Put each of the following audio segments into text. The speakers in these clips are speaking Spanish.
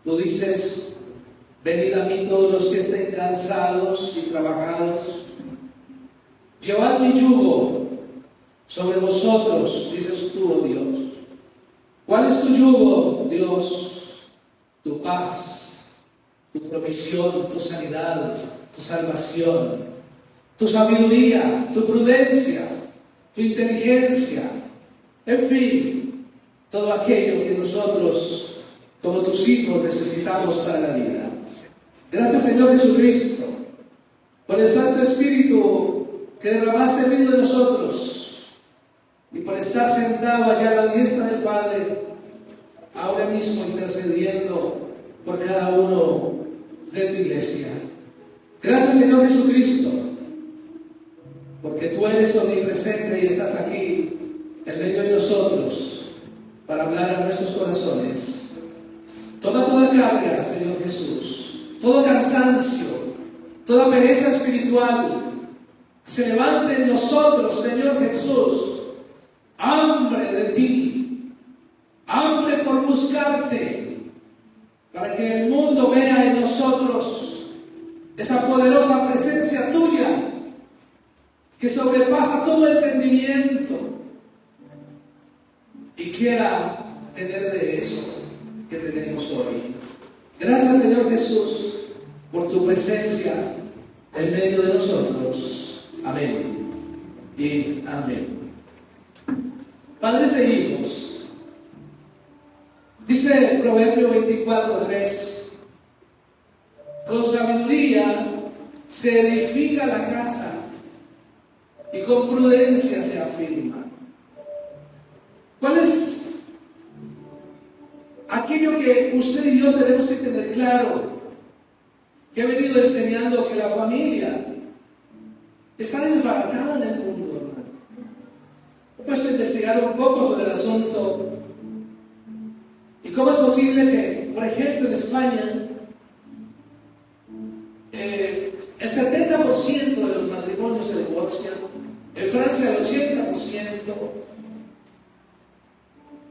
Tú dices: venid a mí todos los que estén cansados y trabajados, llevad mi yugo sobre vosotros, dices tú, oh Dios. ¿Cuál es tu yugo, Dios? Tu paz, tu provisión, tu sanidad, tu salvación, tu sabiduría, tu prudencia, tu inteligencia, en fin, todo aquello que nosotros, como tus hijos, necesitamos para la vida. Gracias, Señor Jesucristo, por el Santo Espíritu que derramaste en medio de nosotros y por estar sentado allá a la diestra del Padre, ahora mismo intercediendo por cada uno de tu iglesia. Gracias, Señor Jesucristo, porque tú eres omnipresente y estás aquí en medio de nosotros para hablar a nuestros corazones. Toma toda carga, Señor Jesús, todo cansancio, toda pereza espiritual, se levante en nosotros, Señor Jesús, hambre de ti, hambre por buscarte, para que el mundo vea en nosotros esa poderosa presencia tuya que sobrepasa todo entendimiento y quiera tener de eso que tenemos hoy. Gracias, Señor Jesús, por tu presencia en medio de nosotros. Amén y amén. Padres e hijos, dice el Proverbio 24:3: con sabiduría se edifica la casa y con prudencia se afirma. ¿Cuál es aquello que usted y yo tenemos que tener claro? Que he venido enseñando que la familia está desbaratada en el mundo, hermano. He puesto a investigar un poco sobre el asunto y cómo es posible que, por ejemplo, en España, el 70% de los matrimonios se divorcian, en Francia el 80%.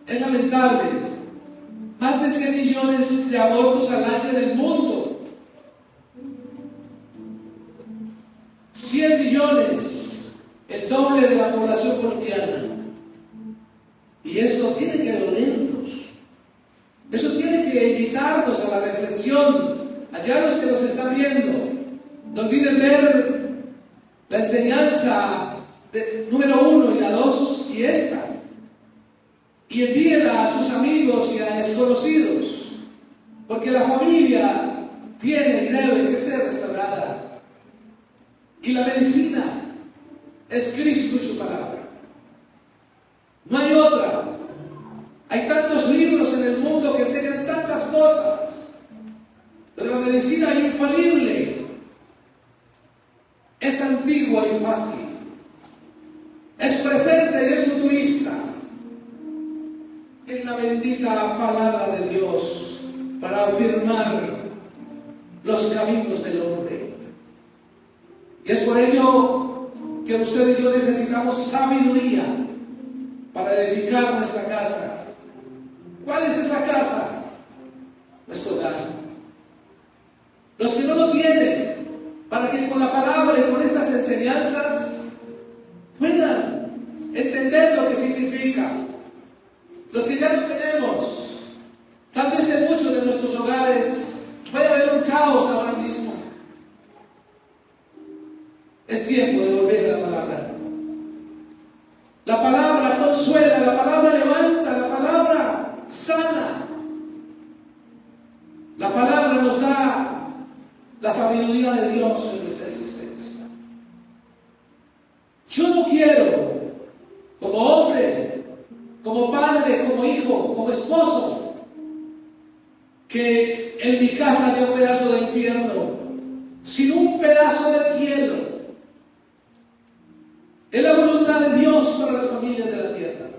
Es lamentable. Más de 100 millones de abortos al año en el mundo. 100 millones, el doble de la población colombiana. Y eso tiene que dolernos. Eso tiene que invitarnos a la reflexión. Allá los que nos están viendo, no olviden ver la enseñanza número 1 y la 2 y esta. Y envíela a sus amigos y a desconocidos, porque la familia tiene y debe que ser restaurada. Y la medicina es Cristo y su palabra. No hay otra. Hay tantos libros en el mundo que enseñan tantas cosas, pero la medicina es infalible, es antigua y fácil, es presente y es futurista. En la bendita palabra de Dios para afirmar los caminos del hombre. Y es por ello que usted y yo necesitamos sabiduría para edificar nuestra casa. ¿Cuál es esa casa? Nuestro hogar. Los que no lo tienen, para que con la palabra y con estas enseñanzas puedan entender lo que significa. Los que ya lo tenemos, tal vez en muchos de nuestros hogares puede haber un caos ahora mismo. Es tiempo de volver a la palabra. La palabra consuela, la palabra levanta, la palabra sana. La palabra nos da la sabiduría de Dios en nuestra existencia. Yo no quiero, como hombre, como padre, como hijo, como esposo, que en mi casa haya un pedazo de infierno, sino un pedazo del cielo. Es la voluntad de Dios para las familias de la tierra.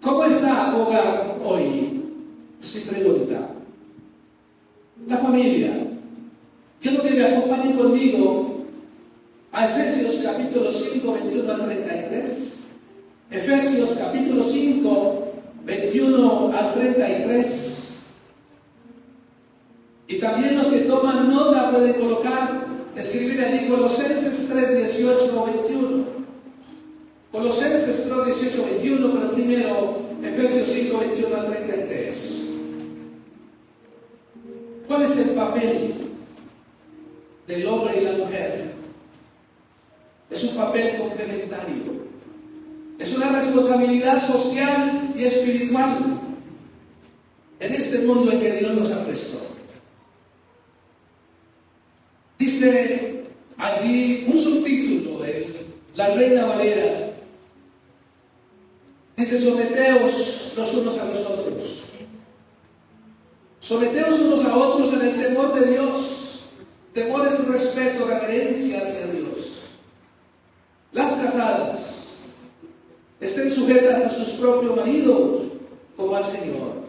¿Cómo está tu hogar hoy? Es mi pregunta. La familia. Quiero que me acompañen conmigo a Efesios capítulo 5, 21 al 33. Efesios capítulo 5, 21 al 33. Y también los que toman nota pueden colocar, escribir allí Colosenses 3, 18 o 21. Colosenses 3, 18 o 21, pero primero Efesios 5, 21 a 33. ¿Cuál es el papel del hombre y la mujer? Es un papel complementario. Es una responsabilidad social y espiritual en este mundo en que Dios nos ha puesto. Dice allí un subtítulo en la Reina Valera. Dice: someteos los unos a los otros. Someteos unos a otros en el temor de Dios. Temor es respeto, reverencia hacia Dios. Las casadas estén sujetas a sus propios maridos como al Señor.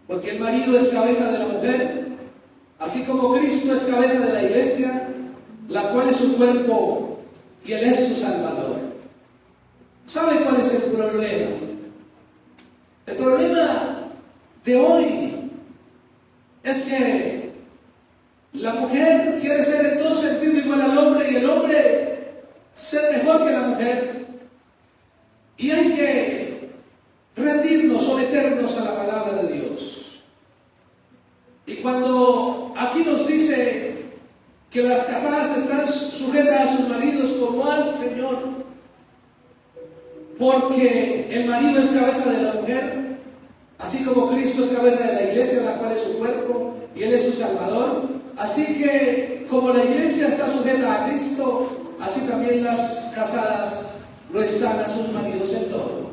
Porque el marido es cabeza de la mujer, así como Cristo es cabeza de la iglesia, la cual es su cuerpo y Él es su Salvador. ¿Sabe cuál es el problema? El problema de hoy es que la mujer quiere ser en todo sentido igual al hombre y el hombre ser mejor que la mujer. Y hay que rendirnos, someternos a la palabra de Dios. Y cuando aquí nos dice que las casadas están sujetas a sus maridos como al Señor, porque el marido es cabeza de la mujer, así como Cristo es cabeza de la iglesia, la cual es su cuerpo y Él es su Salvador. Así que como la iglesia está sujeta a Cristo, así también las casadas lo están a sus maridos en todo.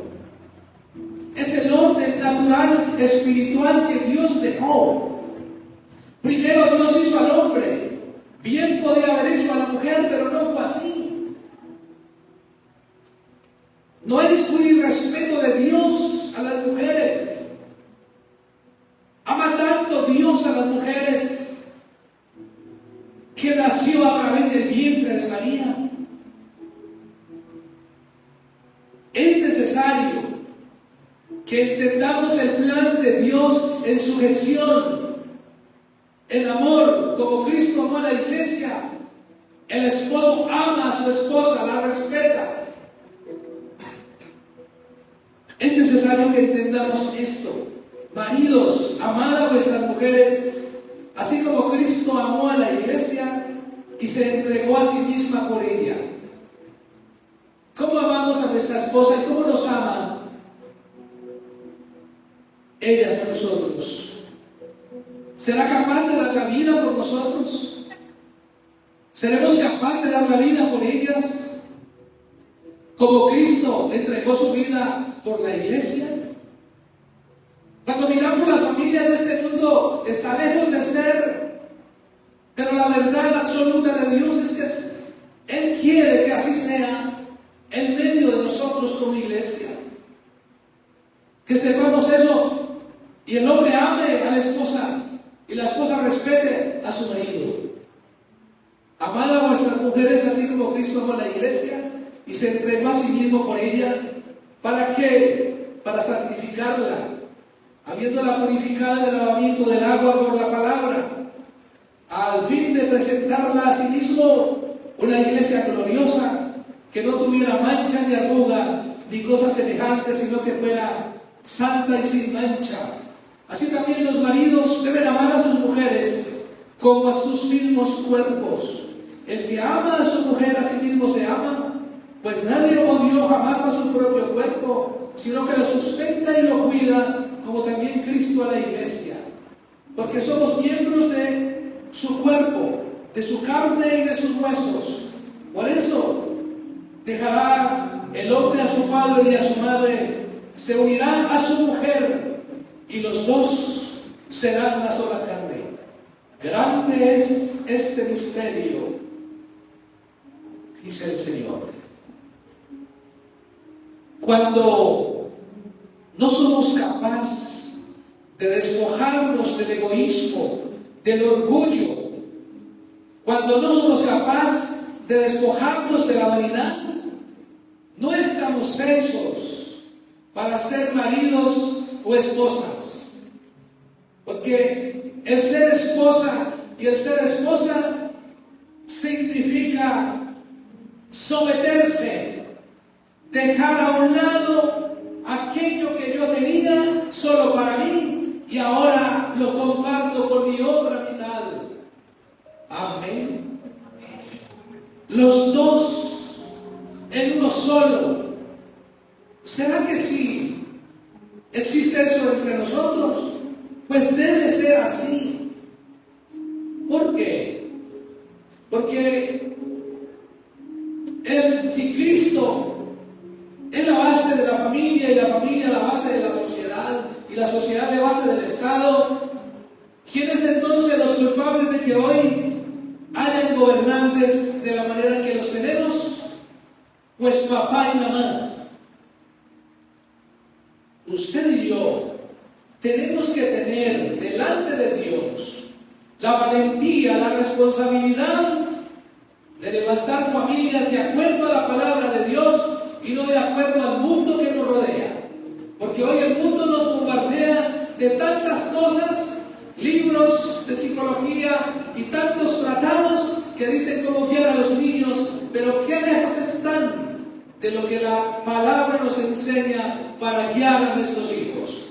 Es el orden natural, espiritual que Dios dejó. Primero Dios hizo al hombre. Bien podía haber hecho a la mujer, pero no fue así. No es un irrespeto de Dios a las mujeres. Ama tanto Dios a las mujeres que nació a través del vientre de María. Es necesario que entendamos el plan de Dios en su gestión, el amor, como Cristo amó a la iglesia. El esposo ama a su esposa, la respeta. Es necesario que entendamos esto. Maridos, amad a vuestras mujeres, así como Cristo amó a la iglesia y se entregó a sí misma por ella. ¿Cómo amamos a nuestra esposa y cómo nos ama ellas a nosotros? ¿Será capaz de dar la vida por nosotros? ¿Seremos capaces de dar la vida por ellas? Como Cristo entregó su vida por la iglesia. Cuando miramos las familias de este mundo, está lejos de ser, pero la verdad absoluta de Dios es que Él quiere que así sea en medio de nosotros como iglesia. Que sepamos eso y el hombre ame a la esposa y la esposa respete a su marido. Amad a vuestras mujeres así como Cristo amó a la iglesia y se entregó a sí mismo por ella. ¿Para qué? Para santificarla, habiéndola purificado del lavamiento del agua por la palabra, al fin de presentarla a sí mismo una iglesia gloriosa, que no tuviera mancha ni arruga ni cosas semejantes, sino que fuera santa y sin mancha. Así también los maridos deben amar a sus mujeres como a sus mismos cuerpos. El que ama a su mujer a sí mismo se ama, pues nadie odió jamás a su propio cuerpo, sino que lo sustenta y lo cuida, como también Cristo a la iglesia. Porque somos miembros de su cuerpo, de su carne y de sus huesos. Por eso dejará el hombre a su padre y a su madre, se unirá a su mujer y los dos serán una sola carne. Grande es este misterio, dice el Señor. Cuando no somos capaces de despojarnos del egoísmo, del orgullo, cuando no somos capaces de despojarnos de la vanidad, no estamos hechos para ser maridos o esposas. Porque el ser esposa y el ser esposa significa someterse, dejar a un lado aquello que yo tenía solo para mí y ahora lo comparto con mi otra mitad. Amén. Los dos en uno solo. ¿Será que sí existe eso entre nosotros? Pues debe ser así. ¿Por qué? Porque si Cristo es la base de la familia y la familia la base de la sociedad y la sociedad la base del Estado, ¿quiénes entonces los culpables de que hoy hayan gobernantes de la manera en que los tenemos? Pues papá y mamá. Usted y yo tenemos que tener delante de Dios la valentía, la responsabilidad de levantar familias de acuerdo a la palabra de Dios y no de acuerdo al mundo que nos rodea. Porque hoy el mundo nos bombardea de tantas cosas, libros de psicología y tantos tratados que dicen cómo guiar a los niños, pero qué lejos están de lo que la palabra nos enseña para guiar a nuestros hijos.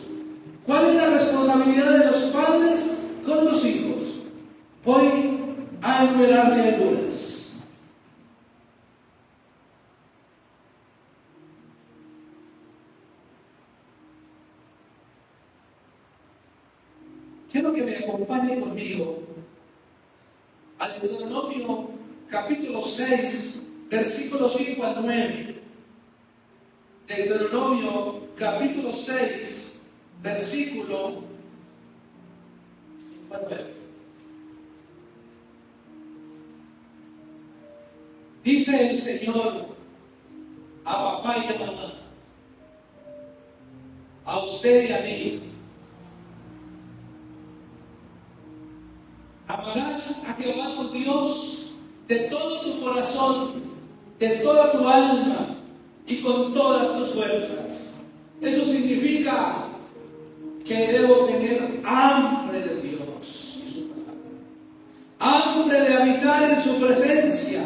¿Cuál es la responsabilidad de los padres con los hijos? Voy a enumerarle algunas. Quiero que me acompañen conmigo al Deuteronomio capítulo 6, versículos 5 al 9. Deuteronomio capítulo 6, versículo 5 al 9. Dice el Señor a papá y a mamá, a usted y a mí: amarás a Jehová tu Dios de todo tu corazón, de toda tu alma y con todas tus fuerzas. Eso significa que debo tener hambre de Dios y su palabra, hambre de habitar en su presencia,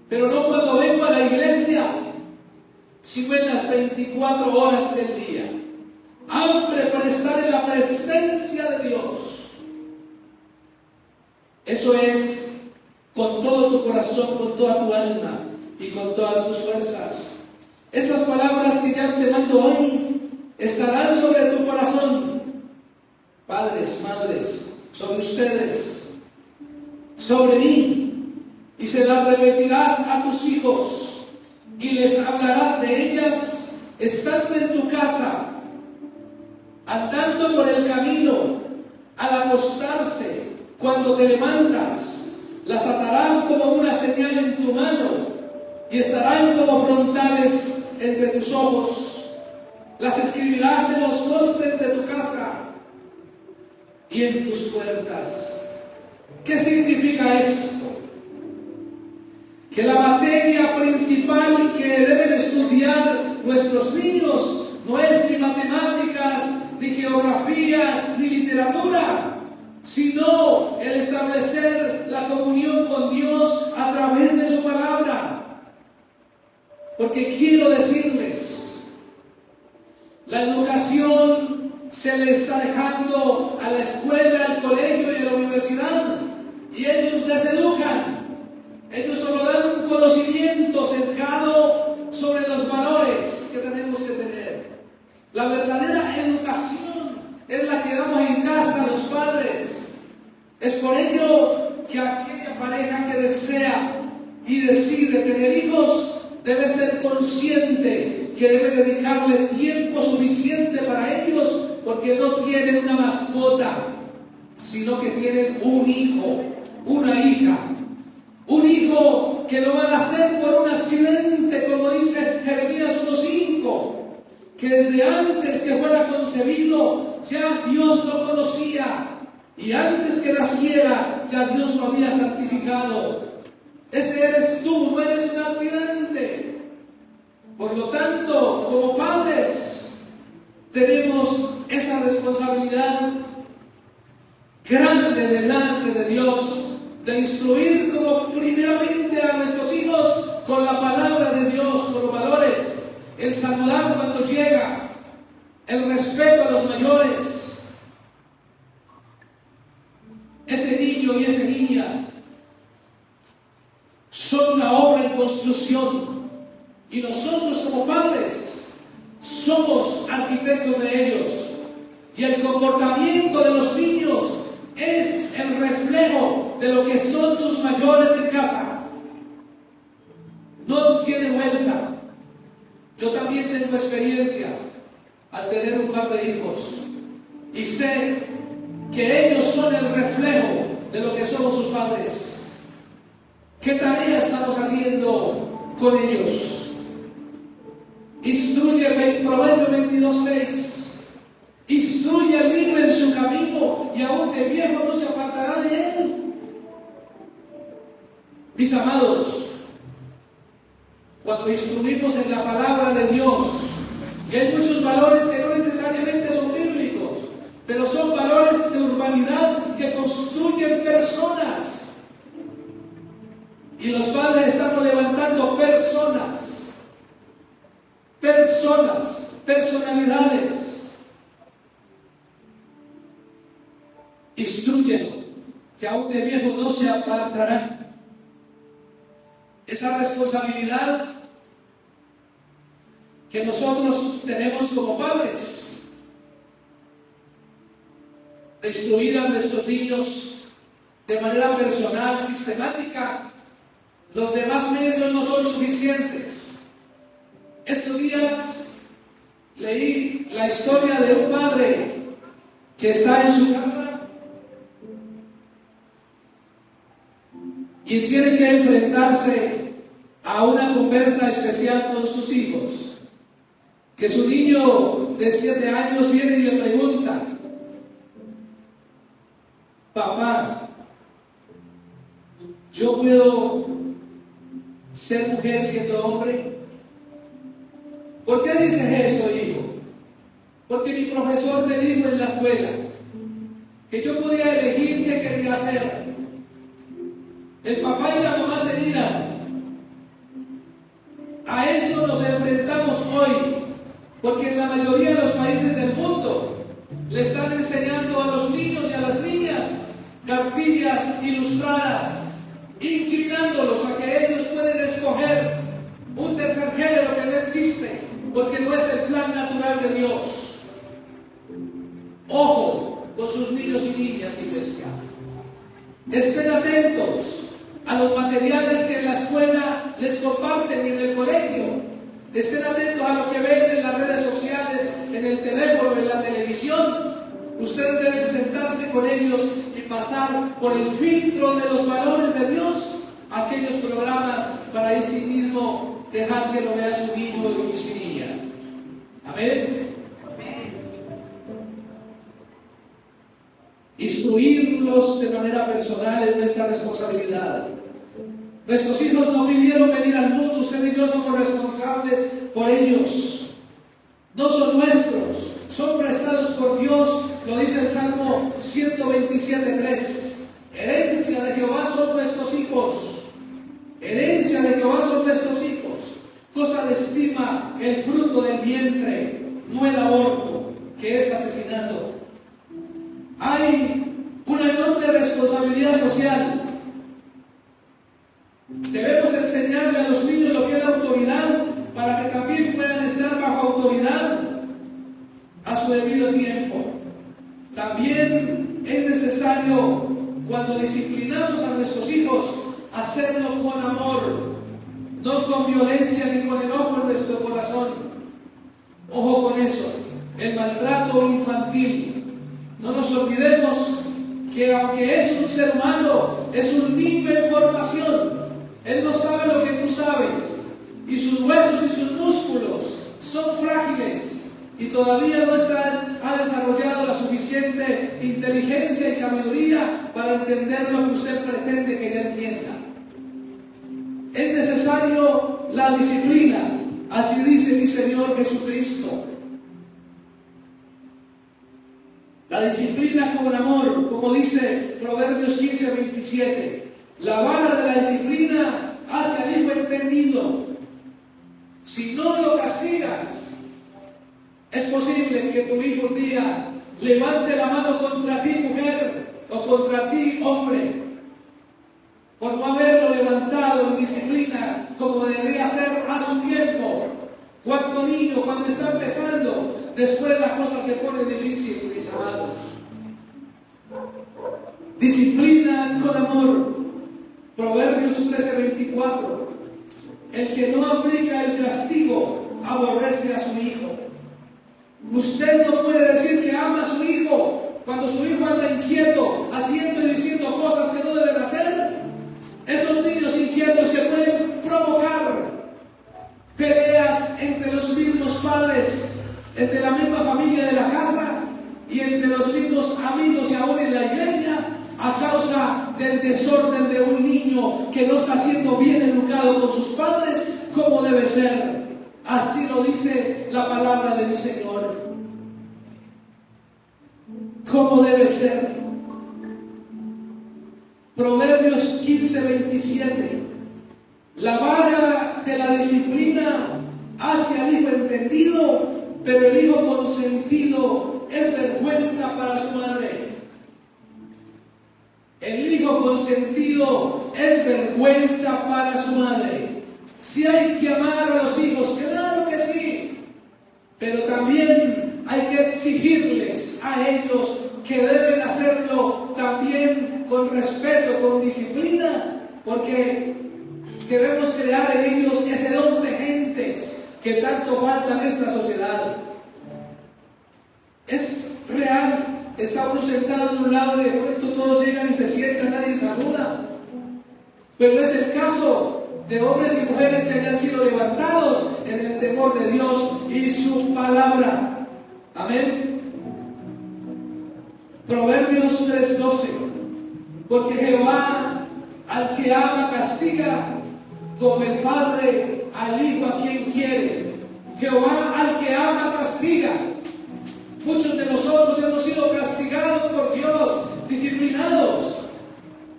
pero no cuando vengo a la iglesia, sino en las 24 horas del día. Hambre para estar en la presencia de Dios. Eso es con todo tu corazón, con toda tu alma y con todas tus fuerzas. Estas palabras que ya te mando hoy estarán sobre tu corazón, padres, madres, sobre ustedes, sobre mí, y se las repetirás a tus hijos y les hablarás de ellas estando en tu casa, andando por el camino, al acostarse, cuando te levantas. Las atarás como una señal en tu mano y estarán como frontales entre tus ojos. Las escribirás en los postes de tu casa y en tus puertas. ¿Qué significa esto? Que la materia principal que deben estudiar nuestros niños no es ni matemáticas, ni geografía, ni literatura, sino el establecer la comunión con Dios a través de su palabra. Porque quiero decirles, la educación se le está dejando a la escuela, al colegio y a la universidad, y ellos deseducan. Ellos solo dan un conocimiento sesgado sobre los valores que tenemos que tener. La verdadera educación es la que damos en casa los padres. Es por ello que aquella pareja que desea y decide tener hijos debe ser consciente que debe dedicarle tiempo suficiente para ellos, porque no tienen una mascota, sino que tienen un hijo, una hija. Un hijo que no va a nacer por un accidente, como dice Jeremías 1:5, que desde antes que fuera concebido ya Dios lo conocía, y antes que naciera ya Dios lo había santificado. Ese eres tú, no eres un accidente. Por lo tanto, como padres tenemos esa responsabilidad grande delante de Dios, de instruir como primeramente a nuestros hijos con la palabra de Dios, con los valores, el saludar cuando llega, el respeto a los mayores. Ese niño y esa niña son una obra en construcción y nosotros como padres somos arquitectos de ellos, y el comportamiento de los niños es el reflejo de lo que son sus mayores en casa. No tiene vuelta. Yo también tengo experiencia al tener un par de hijos y sé que ellos son el reflejo de lo que somos sus padres. ¿Qué tarea estamos haciendo con ellos? Instruye, Proverbio 22:6. Instruye al niño en su camino y aún de viejo no se apartará de él. Mis amados, cuando instruimos en la palabra de Dios, y hay muchos valores que no necesariamente son bíblicos, pero son valores de urbanidad que construyen personas. Y los padres estamos levantando personalidades. Instrúyelo, que aún de viejo no se apartará. Esa responsabilidad que nosotros tenemos como padres, de instruir a nuestros niños de manera personal, sistemática. Los demás medios no son suficientes. Estos días leí la historia de un padre que está en su casa y tiene que enfrentarse a una conversa especial con sus hijos. Que su niño de 7 años viene y le pregunta: papá, ¿yo puedo ser mujer siendo hombre? ¿Por qué dices eso, hijo? Porque mi profesor me dijo en la escuela que yo podía elegir qué quería hacer. El papá y la mamá se miran. A eso nos enfrentamos hoy, porque en la mayoría de los países del mundo le están enseñando a los niños y a las niñas cartillas ilustradas, inclinándolos a que ellos pueden escoger un tercer género que no existe, porque no es el plan natural de Dios. Ojo con sus niños y niñas, iglesia. Estén atentos a los materiales que en la escuela les comparten y en el colegio. Estén atentos a lo que ven en las redes sociales, en el teléfono, en la televisión. Ustedes deben sentarse con ellos y pasar por el filtro de los valores de Dios aquellos programas para ahí sí mismo dejar que lo vea su niño y su niña. Amén. Instruirlos de manera personal es nuestra responsabilidad. Nuestros hijos no pidieron venir al mundo, usted y yo somos responsables por ellos. No son nuestros, son prestados por Dios, lo dice el Salmo 127:3. Herencia de Jehová son nuestros hijos. Herencia de Jehová son nuestros hijos. Cosa de estima el fruto del vientre, no el aborto, que es asesinato. Hay una enorme responsabilidad social. Debemos enseñarle a los niños lo que es la autoridad para que también puedan estar bajo autoridad a su debido tiempo. También es necesario, cuando disciplinamos a nuestros hijos, hacerlo con amor, no con violencia ni con enojo en nuestro corazón. Ojo con eso, el maltrato infantil. No nos olvidemos que aunque es un ser humano, es un niño en formación. Él no sabe lo que tú sabes, y sus huesos y sus músculos son frágiles y todavía no ha desarrollado la suficiente inteligencia y sabiduría para entender lo que usted pretende que él entienda. Es necesario la disciplina, así dice mi Señor Jesucristo. La disciplina con amor, como dice Proverbios 15:27. La vara de la disciplina hace al hijo entendido. Si no lo castigas, es posible que tu hijo un día levante la mano contra ti, mujer, o contra ti, hombre, por no haberlo levantado en disciplina como debería ser a su tiempo. Cuando niño, cuando está empezando, después la cosa se pone difícil, mis amados. Disciplina con amor. Proverbios 13:24. El que no aplica el castigo aborrece a su hijo. Usted no puede decir que ama a su hijo cuando su hijo anda inquieto, haciendo y diciendo cosas que no deben hacer. Esos niños inquietos que pueden provocar peleas entre los mismos padres, entre la misma familia de la casa y entre los mismos amigos y aún en la iglesia, a causa del desorden de un niño que no está siendo bien educado con sus padres como debe ser. Así lo dice la palabra de mi Señor. ¿Cómo debe ser? Proverbios 15:27. La vara de la disciplina hace al hijo entendido, pero el hijo consentido es vergüenza para su madre. El hijo consentido es vergüenza para su madre. Si hay que amar a los hijos, claro que sí, pero también hay que exigirles a ellos que deben hacerlo también con respeto, con disciplina, porque debemos crear en ellos ese don de gentes que tanto falta en esta sociedad. Es real. Está uno sentado en un lado y de pronto todos llegan y se sientan, nadie saluda. Pero es el caso de hombres y mujeres que hayan sido levantados en el temor de Dios y su palabra. Amén. Proverbios 3:12. Porque Jehová al que ama castiga, como el padre al hijo a quien quiere. Jehová al que ama castiga. Muchos de nosotros hemos sido castigados por Dios, disciplinados,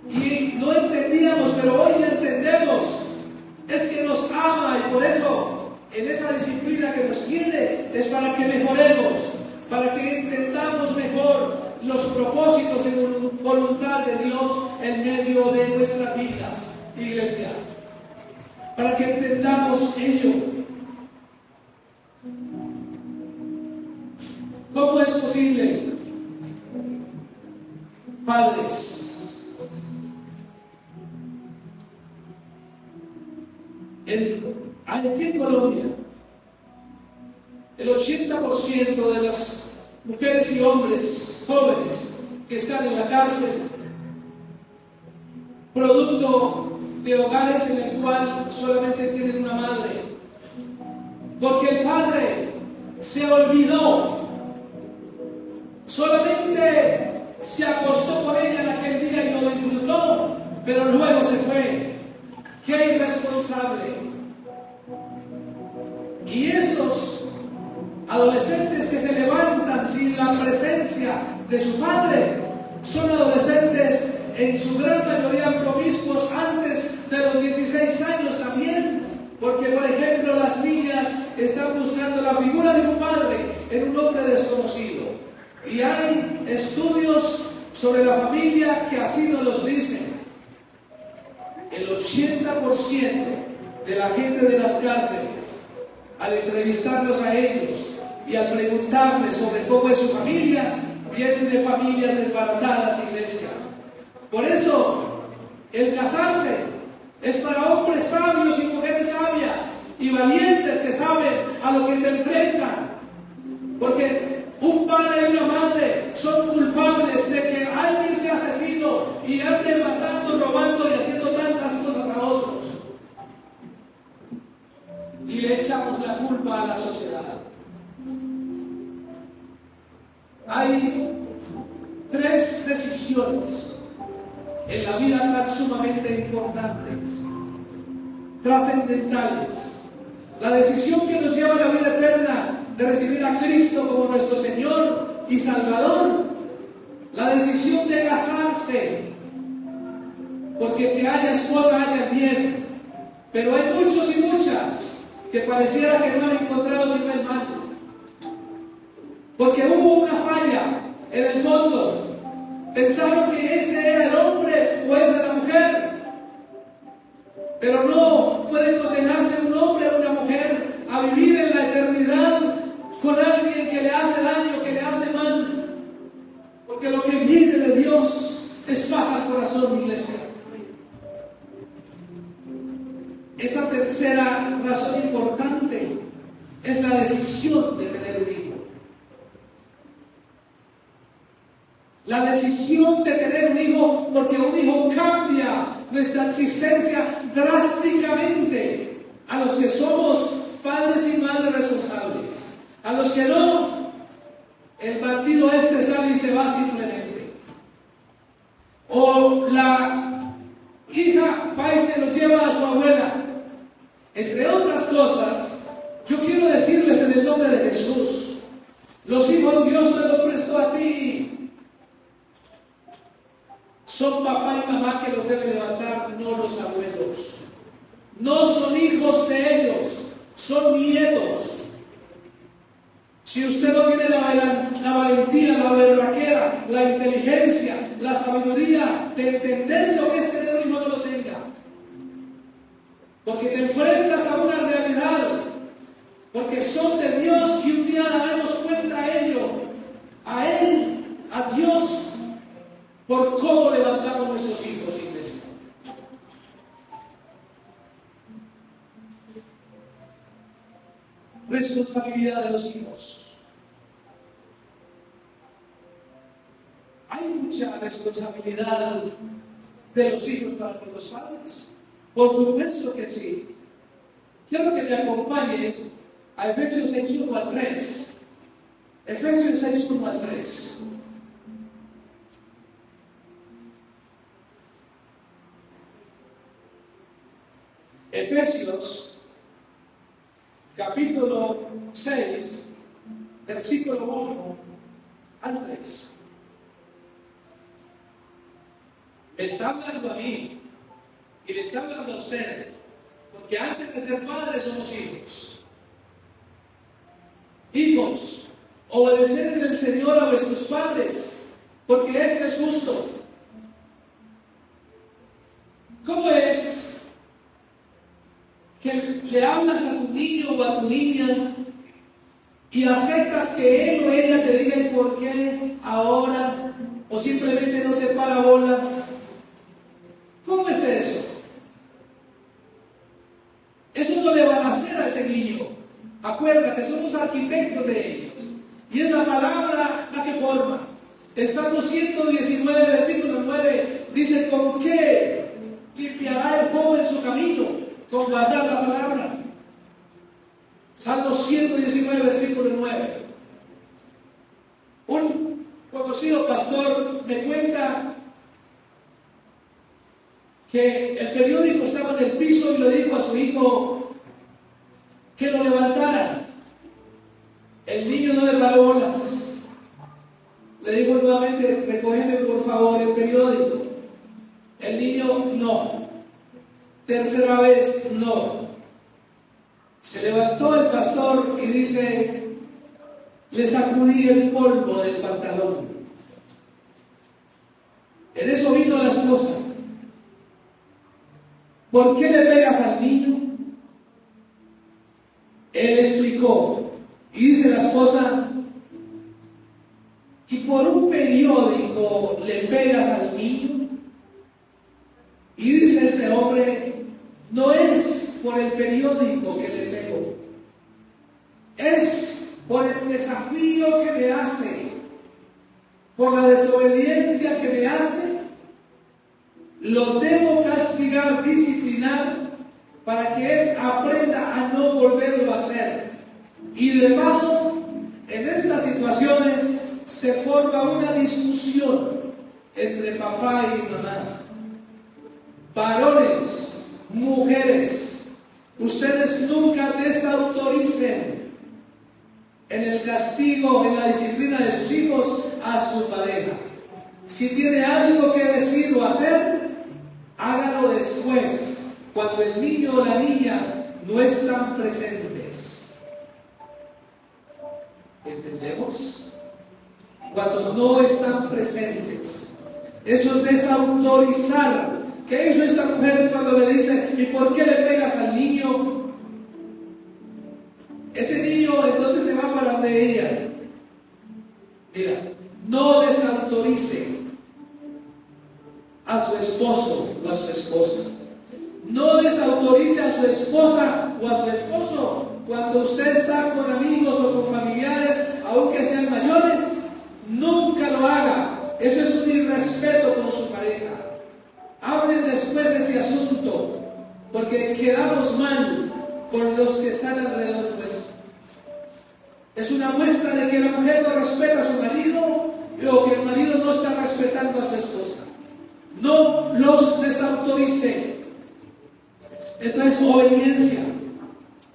y no entendíamos, pero hoy ya entendemos. Es que nos ama y por eso en esa disciplina que nos tiene es para que mejoremos, para que entendamos mejor los propósitos y voluntad de Dios en medio de nuestras vidas, iglesia, para que entendamos ello. ¿Cómo es posible, padres, aquí en Colombia, el 80% de las mujeres y hombres jóvenes que están en la cárcel, producto de hogares en el cual solamente tienen una madre, porque el padre se olvidó, solamente se acostó con ella en aquel día y lo disfrutó, pero luego se fue. ¡Qué irresponsable! Y esos adolescentes que se levantan sin la presencia de su padre son adolescentes en su gran mayoría promiscuos antes de los 16 años también, porque por ejemplo las niñas están buscando la figura de un padre en un hombre desconocido. Y hay estudios sobre la familia que así nos los dicen. El 80% de la gente de las cárceles, al entrevistarlos a ellos y al preguntarles sobre cómo es su familia, vienen de familias desbaratadas, iglesia. Por eso, el casarse es para hombres sabios y mujeres sabias y valientes que saben a lo que se enfrentan. Porque un padre y una madre son culpables de que alguien sea asesino y ande matando, robando y haciendo tantas cosas a otros. Y le echamos la culpa a la sociedad. Hay 3 decisiones en la vida tan sumamente importantes, trascendentales. La decisión que nos lleva a la vida eterna de recibir a Cristo como nuestro Señor y Salvador la decisión de casarse, porque que haya esposa haya bien, pero hay muchos y muchas que pareciera que no han encontrado sino el mal, porque hubo una falla en el fondo. Pensaron que ese era el hombre o esa era la mujer, pero no puede condenarse un hombre o una mujer a vivir en la eternidad con alguien que le hace daño, que le hace mal, porque lo que viene de Dios es paz al corazón, iglesia. Esa tercera razón importante es la decisión de tener un hijo. La decisión de tener un hijo, porque un hijo cambia nuestra existencia drásticamente. A los que somos padres y madres responsables, a los que no, el bandido sale y se va simplemente. O la hija va y se lo lleva a su abuela. Entre otras cosas, yo quiero decirles en el nombre de Jesús, los hijos Dios te los prestó a ti. Son papá y mamá que los deben levantar, no los abuelos. No son hijos de ellos, son nietos. Si usted no tiene la valentía, la berraquera, la inteligencia, la sabiduría de entender lo que es tener un hijo, no lo tenga. Porque te enfrentas a una realidad, porque son de Dios y un día daremos cuenta a ello, a Él, a Dios, por cómo levantamos nuestros hijos, iglesia. Responsabilidad de los hijos. ¿Hay mucha responsabilidad de los hijos para con los padres? Por supuesto que sí. Quiero que me acompañes a Efesios 6, 1 al 3. Efesios 6, 1 al 3. Efesios, capítulo 6, versículo 1 al 3. Me está hablando a mí y le está hablando a usted, porque antes de ser padres somos hijos. Hijos, obedeced en el Señor a vuestros padres, porque esto es justo. ¿Cómo es que le hablas a tu niño o a tu niña y aceptas que él o ella te diga el por qué ahora, o simplemente no te para bolas? ¿Cómo es eso? Eso no le van a hacer a ese niño. Acuérdate, somos arquitectos de ellos. Y es la palabra la que forma. El Salmo 119, versículo 9, dice: ¿con qué limpiará el joven su camino? Con guardar la palabra. Salmo 119, versículo 9. Un conocido pastor me cuenta que el periódico estaba en el piso y le dijo a su hijo que lo levantara. El niño no le paró bolas. Le dijo nuevamente: recógeme por favor el periódico. El niño no. Tercera vez no. Se levantó el pastor y dice: le sacudí el polvo del pantalón. En eso vino la esposa. ¿Por qué le pegas al niño? Él explicó. Y dice la esposa: ¿y por un periódico le pegas al niño? Y dice este hombre: no es por el periódico que le pego, es por el desafío que me hace, por la desobediencia que me hace. Lo debo castigar, disciplinar, para que él aprenda a no volverlo a hacer. Y de paso, en estas situaciones se forma una discusión entre papá y mamá. Varones, mujeres, ustedes nunca desautoricen en el castigo, en la disciplina de sus hijos a su pareja. Si tiene algo que decir o hacer, hágalo después, cuando el niño o la niña no están presentes. ¿Entendemos? Cuando no están presentes. Eso es desautorizar. ¿Qué hizo esta mujer cuando le dice, ¿y por qué le pegas al niño? Ese niño entonces se va para donde ella. Mira, no desautorice a su esposo o a su esposa. No desautorice a su esposa o a su esposo cuando usted está con amigos o con familiares, aunque sean mayores. Nunca lo haga. Eso es un irrespeto con su pareja. Hablen después de ese asunto, porque quedamos mal con los que están alrededor nuestro. Es una muestra de que la mujer no respeta a su marido o que el marido no está respetando a su esposa. No los desautorice. Entonces, obediencia.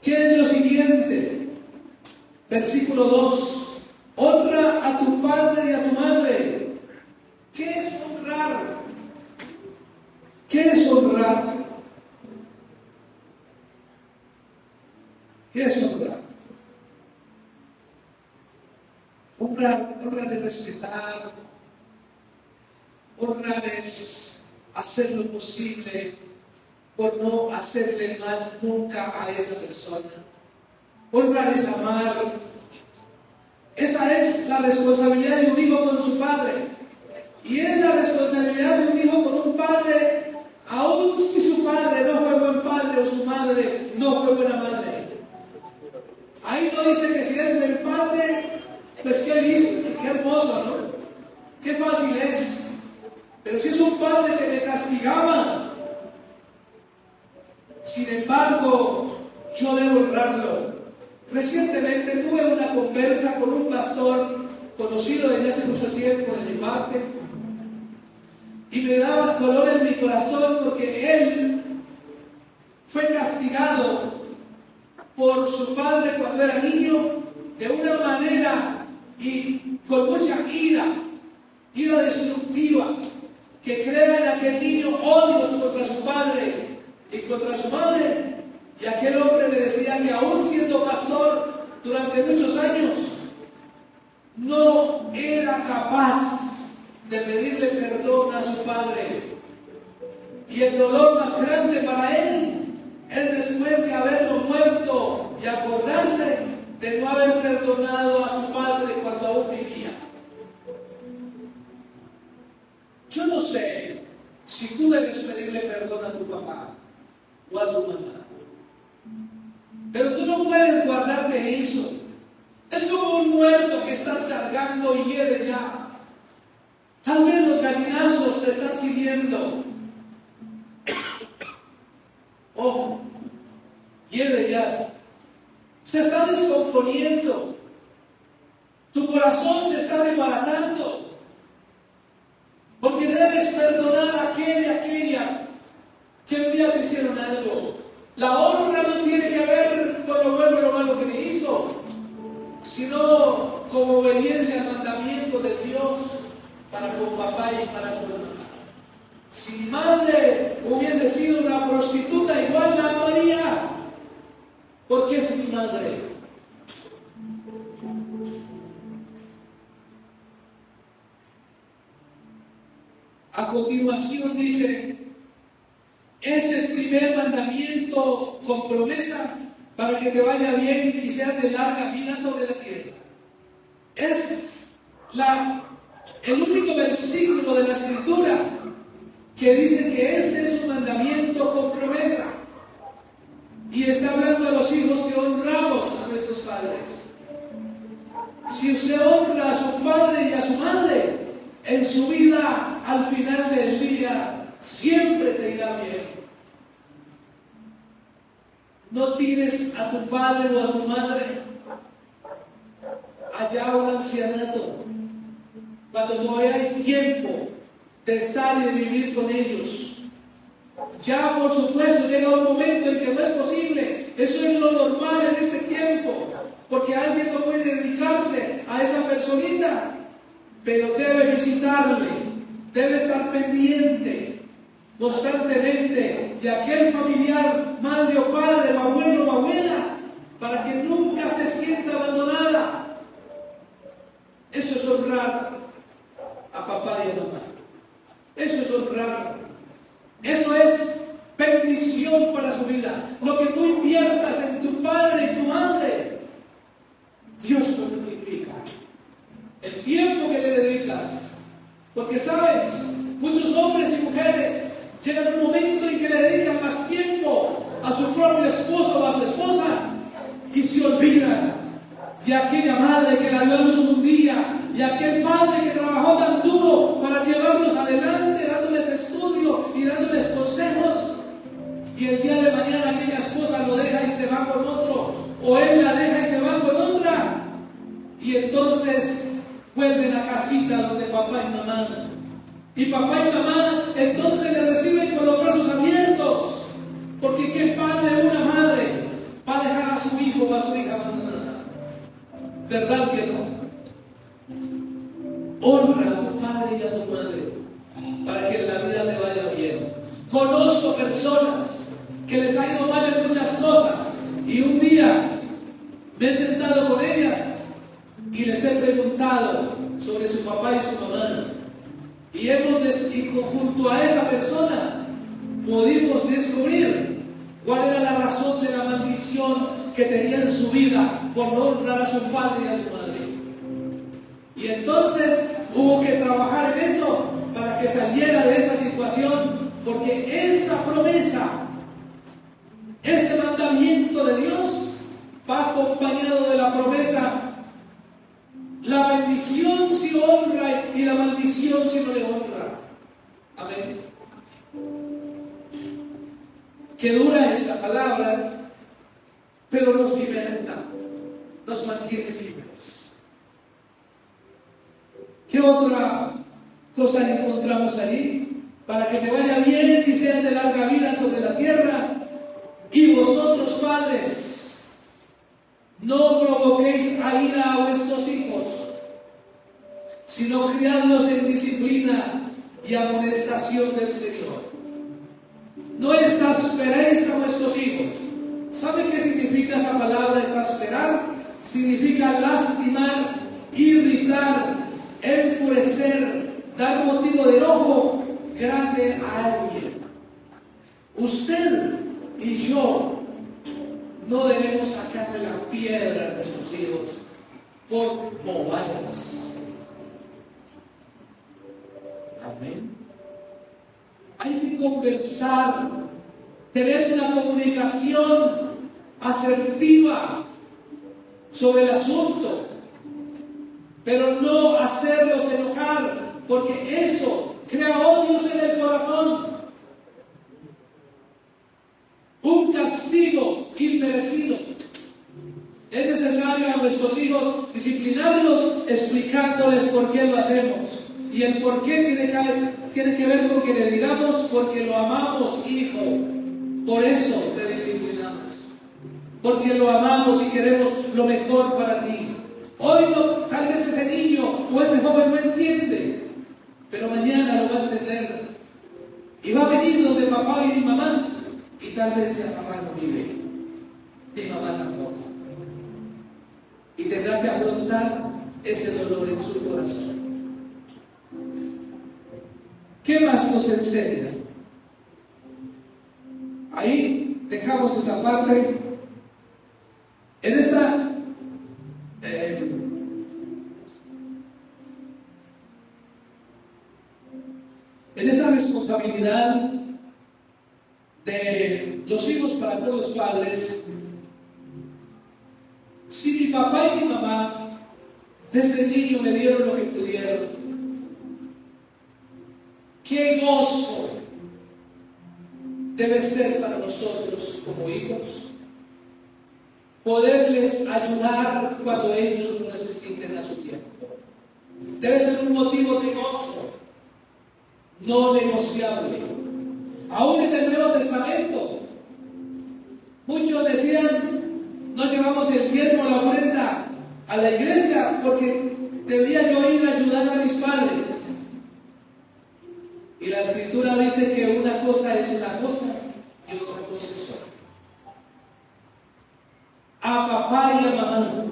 ¿Qué es lo siguiente? Versículo 2. Honra a tu padre y a tu madre. ¿Qué es honrar? ¿Qué es honrar? ¿Qué es honrar? Honrar es respetar. Honrar es hacer lo posible por no hacerle mal nunca a esa persona. Honrar es amar. Esa es la responsabilidad de un hijo con su padre. Y es la responsabilidad de un hijo con un padre, aun si su padre no fue buen padre o su madre no fue buena madre. Ahí no dice que si es buen padre, pues qué listo, qué hermoso, ¿no? Qué fácil es. Pero si es un padre que me castigaba, sin embargo, yo debo honrarlo. Recientemente tuve una conversa con un pastor conocido desde hace mucho tiempo de mi parte y me daba dolor en mi corazón porque él fue castigado por su padre cuando era niño de una manera y con mucha ira destructiva, que crea en aquel niño odios contra su padre y contra su madre. Y aquel hombre me decía que aún siendo pastor durante muchos años, no era capaz de pedirle perdón a su padre. Y el dolor más grande para él es después de haberlo muerto y acordarse de no haber perdonado a su padre cuando aún vivía. Yo no sé si tú debes pedirle perdón a tu papá o a tu mamá. Pero tú no puedes guardarte eso. Es como un muerto que estás cargando y hieres ya. Tal vez los gallinazos te están siguiendo. Ojo, hieres ya. Se está descomponiendo. Tu corazón se está desbaratando. Porque debes perdonar a aquel y aquella que un día te hicieron algo. La honra no tiene que ver con lo bueno o lo malo que me hizo, sino como obediencia al mandamiento de Dios para con papá y para con mamá. Si mi madre hubiese sido una prostituta, igual la amaría, porque es mi madre. A continuación dice, es el primer mandamiento con promesa para que te vaya bien y seas de larga vida sobre la tierra. Es el único versículo de la Escritura que dice que este es un mandamiento con promesa. Y está hablando a los hijos que honramos a nuestros padres. Si usted honra a su padre y a su madre, en su vida, al final del día, siempre te irá bien. No tires a tu padre o a tu madre allá a un ancianato, cuando todavía hay tiempo de estar y de vivir con ellos. Ya, por supuesto, llega un momento en que no es posible. Eso es lo normal en este tiempo, porque alguien no puede dedicarse a esa personita, pero debe visitarle, debe estar pendiente constantemente de aquel familiar, madre o padre, o abuelo o abuela, para que nunca se sienta abandonada. Eso es honrar a papá y a mamá. Eso es honrar. Eso es bendición para su vida. Lo que tú inviertas en tu padre y tu madre, Dios lo multiplica. El tiempo que le dedicas. Porque sabes, muchos hombres y mujeres llegan un momento en que le dedican más tiempo a su propio esposo o a su esposa y se olvidan de aquella madre que la dio a luz un día y aquel padre que trabajó tan duro para llevarlos adelante, dándoles estudio y dándoles consejos, y el día de mañana aquella esposa lo deja y se va con otro, o él la deja y se va con otra, y entonces vuelven a casita donde papá y mamá, y papá y mamá entonces le reciben con los brazos abiertos, porque qué padre o una madre va a dejar a su hijo o a su hija abandonada. ¿Verdad que no? Honra a tu padre y a tu madre para que en la vida te vaya bien. Conozco personas que les ha ido mal en muchas cosas y un día me he sentado con ellas y les he preguntado sobre su papá y su mamá, y junto a esa persona pudimos descubrir cuál era la razón de la maldición que tenía en su vida por no honrar a su padre y a su madre. Y entonces hubo que trabajar en eso para que saliera de esa situación, porque esa promesa, ese mandamiento de Dios va acompañado de la promesa. La bendición si honra y la maldición si no le honra. Amén. Qué dura esta palabra, pero nos liberta, nos mantiene libres. ¿Qué otra cosa encontramos allí? Para que te vaya bien y seas de larga vida sobre la tierra. Y vosotros, padres, no provoquéis a ira a vuestros hijos, sino criadlos en disciplina y amonestación del Señor. No exasperéis a vuestros hijos. ¿Saben qué significa esa palabra exasperar? Significa lastimar, irritar, enfurecer, dar motivo de enojo grande a alguien. Usted y yo no debemos sacarle la piedra a nuestros hijos por bobadas. Amén. Hay que conversar, tener una comunicación asertiva sobre el asunto, pero no hacerlos enojar, porque eso crea odios en el corazón. Un castigo inmerecido. Es necesario a nuestros hijos disciplinarlos explicándoles por qué lo hacemos. Y el por qué tiene que ver con que le digamos porque lo amamos, hijo. Por eso te disciplinamos. Porque lo amamos y queremos lo mejor para ti. Hoy no, tal vez ese niño o ese joven no entiende, pero mañana lo va a entender. Y va a venir donde papá y mamá, y tal vez ya papá no vive, ni mamá tampoco. Y tendrá que afrontar ese dolor en su corazón. ¿Qué más nos enseña? Ahí dejamos esa parte. En esa responsabilidad de los hijos para con los padres, si mi papá y mi mamá desde niño me dieron lo que pudieron, qué gozo debe ser para nosotros como hijos poderles ayudar cuando ellos lo necesiten a su tiempo. Debe ser un motivo de gozo no negociable. Aún en el Nuevo Testamento muchos decían: no llevamos el diezmo, la ofrenda a la iglesia porque debería yo ir a ayudar a mis padres. Escritura dice que una cosa es una cosa y otra cosa es otra. A papá y a mamá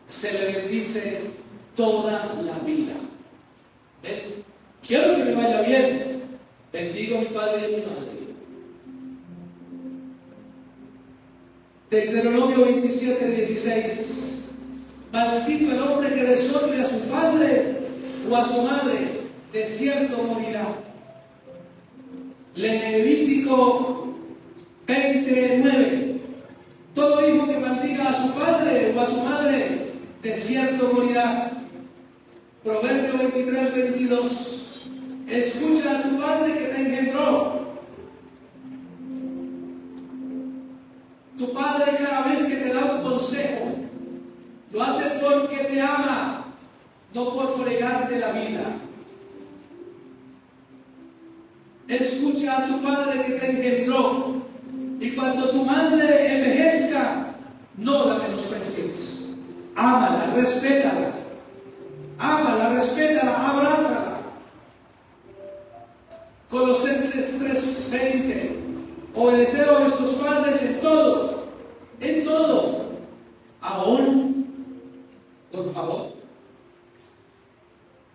se le bendice toda la vida. ¿Ven? Quiero que me vaya bien. Bendigo a mi padre y a mi madre. Deuteronomio 27:16. Maldito el hombre que deshonre a su padre o a su madre, de cierto morirá. Levítico 20:9. Todo hijo que maldiga a su padre o a su madre, de cierto morirá. Proverbio 23:22. Escucha a tu padre que te engendró. Tu padre, cada vez que te da un consejo, lo hace porque te ama, no por fregarte la vida. Escucha a tu padre que te engendró. Y cuando tu madre envejezca, no la menosprecies. Ámala, respétala. Ámala, respétala, abrázala. Colosenses 3:20. Obedecer a vuestros padres en todo, aún, por favor,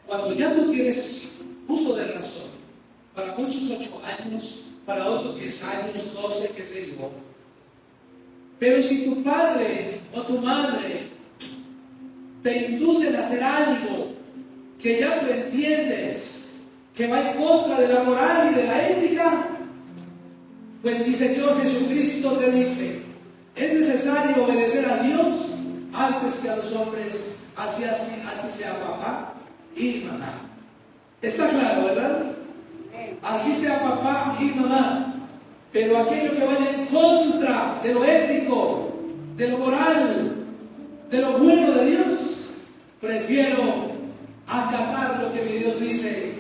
cuando ya tú tienes uso de razón, para muchos 8 años, para otros 10 años, 12, qué sé yo, pero si tu padre o tu madre te inducen a hacer algo que ya tú entiendes que va en contra de la moral y de la ética, pues mi Señor Jesucristo te dice, es necesario obedecer a Dios antes que a los hombres, así sea papá y mamá. Está claro, ¿verdad? Así sea papá y mamá. Pero aquello que vaya en contra de lo ético, de lo moral, de lo bueno de Dios, prefiero acatar lo que mi Dios dice,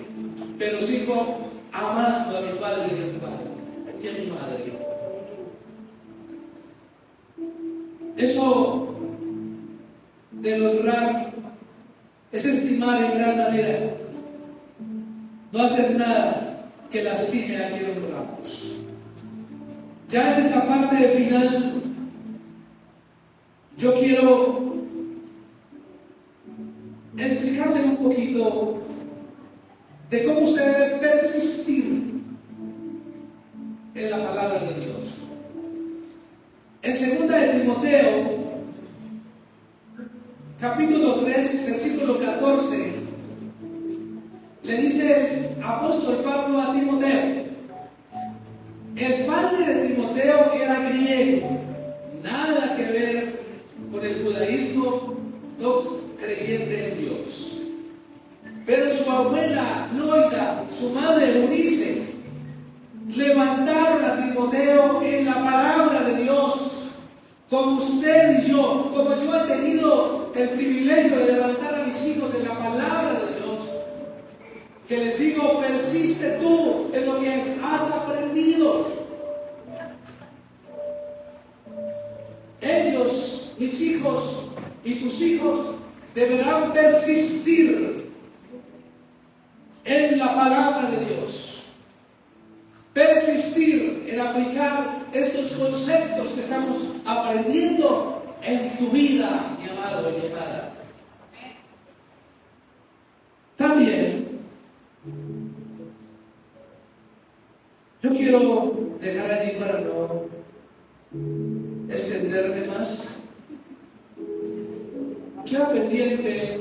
pero sigo amando a mi padre y a mi padre. Y a mi madre. Eso de honrar es estimar en gran manera, no hacer nada que lastime a quien honramos. Ya en esta parte final, yo quiero explicarle un poquito de cómo usted debe persistir en la palabra de Dios. En 2 de Timoteo, capítulo 3, versículo 14, le dice el apóstol Pablo a Timoteo. El padre de Timoteo era griego, nada que ver con el judaísmo, no creyente en Dios. Pero su abuela Loida, su madre Eunice, levantaron a Timoteo en la palabra de Dios, como usted y yo, como yo he tenido el privilegio de levantar a mis hijos en la palabra de Dios, que les digo, persiste tú en lo que has aprendido. Ellos, mis hijos y tus hijos, deberán persistir en la palabra de Dios. Persistir en aplicar estos conceptos que estamos aprendiendo en tu vida, mi amado y mi amada. También, yo quiero dejar allí para no extenderme más. Queda pendiente,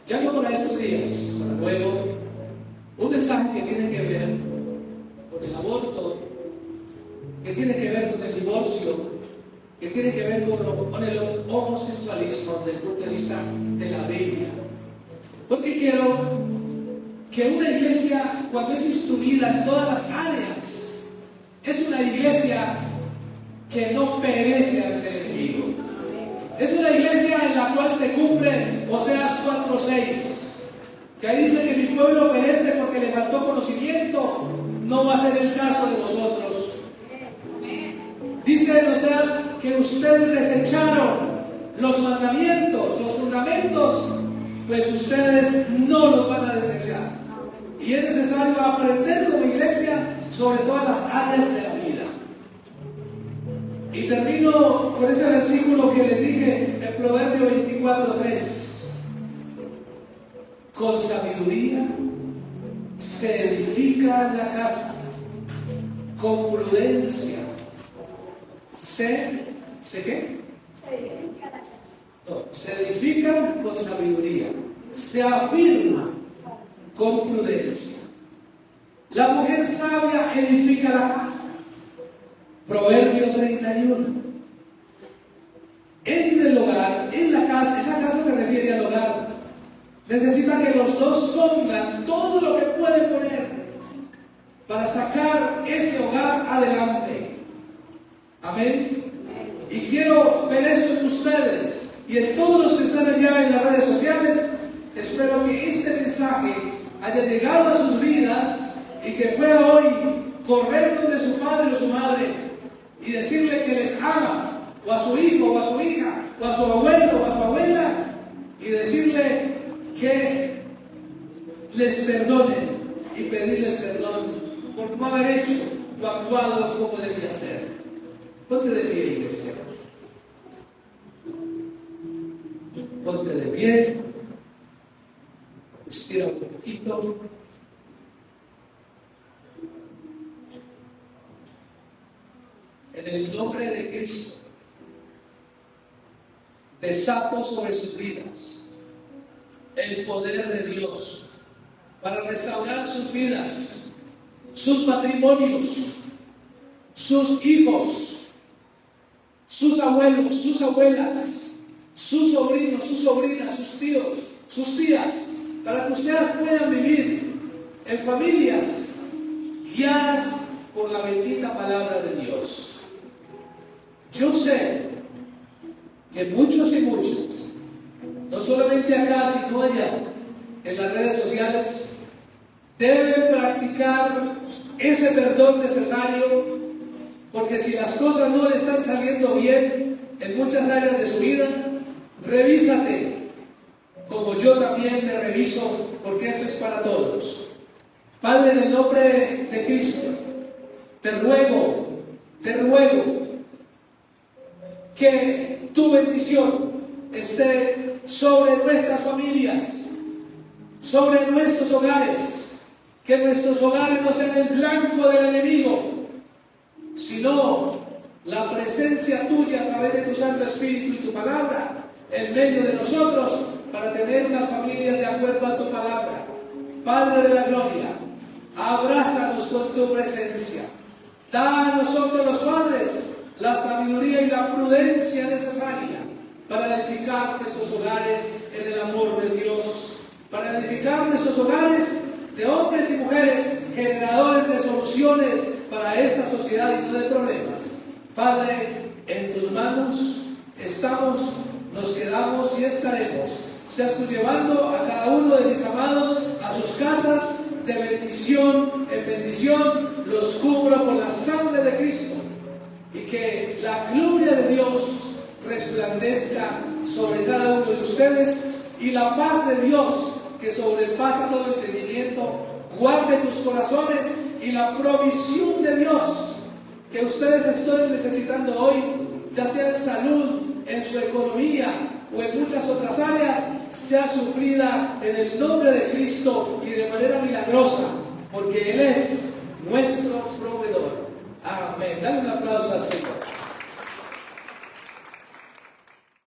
ya no para estos días, para luego, un mensaje que tiene que ver con el aborto, que tiene que ver con el divorcio, que tiene que ver con el homosexualismo desde el punto de vista de la Biblia. Porque quiero que una iglesia, cuando es instruida en todas las áreas, es una iglesia que no perece ante el enemigo. Es una iglesia en la cual se cumple Oseas 4:6. Que ahí dice que mi pueblo perece porque le faltó conocimiento. No va a ser el caso de vosotros. Dice en Oseas que ustedes desecharon los mandamientos, los fundamentos, pues ustedes no los van a desechar. Y es necesario aprender como iglesia sobre todas las áreas de la vida. Y termino con ese versículo que le dije en Proverbio 24:3. Con sabiduría se edifica la casa, con prudencia ¿se qué? No, se edifica con sabiduría, se afirma con prudencia. La mujer sabia edifica la casa. Proverbio 31. En el hogar, en la casa, esa casa se refiere al hogar. Necesita que los dos pongan todo lo que pueden poner para sacar ese hogar adelante. Amén. Y quiero ver eso en ustedes y en todos los que están allá en las redes sociales. Espero que este mensaje haya llegado a sus vidas y que pueda hoy correr donde su padre o su madre y decirle que les ama, o a su hijo o a su hija, o a su abuelo o a su abuela, y decirle que les perdonen y pedirles perdón por no haber hecho o actuado como debía ser. Ponte de pie, iglesia. Ponte de pie. Estira un poquito. En el nombre de Cristo, desato sobre sus vidas el poder de Dios para restaurar sus vidas, sus matrimonios, sus hijos, sus abuelos, sus abuelas, sus sobrinos, sus sobrinas, sus tíos, sus tías, para que ustedes puedan vivir en familias guiadas por la bendita palabra de Dios. Yo sé que muchos y muchas, no solamente acá, sino allá, en las redes sociales, deben practicar ese perdón necesario, porque si las cosas no le están saliendo bien en muchas áreas de su vida, revísate, como yo también me reviso, porque esto es para todos. Padre, en el nombre de Cristo, te ruego que tu bendición esté sobre nuestras familias, sobre nuestros hogares, que nuestros hogares no sean el blanco del enemigo, sino la presencia tuya a través de tu Santo Espíritu y tu palabra en medio de nosotros, para tener unas familias de acuerdo a tu palabra. Padre de la gloria, abrázanos con tu presencia. Da a nosotros los padres la sabiduría y la prudencia necesaria para edificar nuestros hogares en el amor de Dios, para edificar nuestros hogares de hombres y mujeres generadores de soluciones para esta sociedad y no de problemas. Padre, en tus manos estamos, nos quedamos y estaremos. Seas tú llevando a cada uno de mis amados a sus casas de bendición en bendición. Los cubro con la sangre de Cristo, y que la gloria de Dios resplandezca sobre cada uno de ustedes, y la paz de Dios, que sobrepasa todo entendimiento, guarde tus corazones, y la provisión de Dios que ustedes están necesitando hoy, ya sea en salud, en su economía o en muchas otras áreas, sea suplida en el nombre de Cristo y de manera milagrosa, porque Él es nuestro proveedor. Amén. Dale un aplauso al Señor.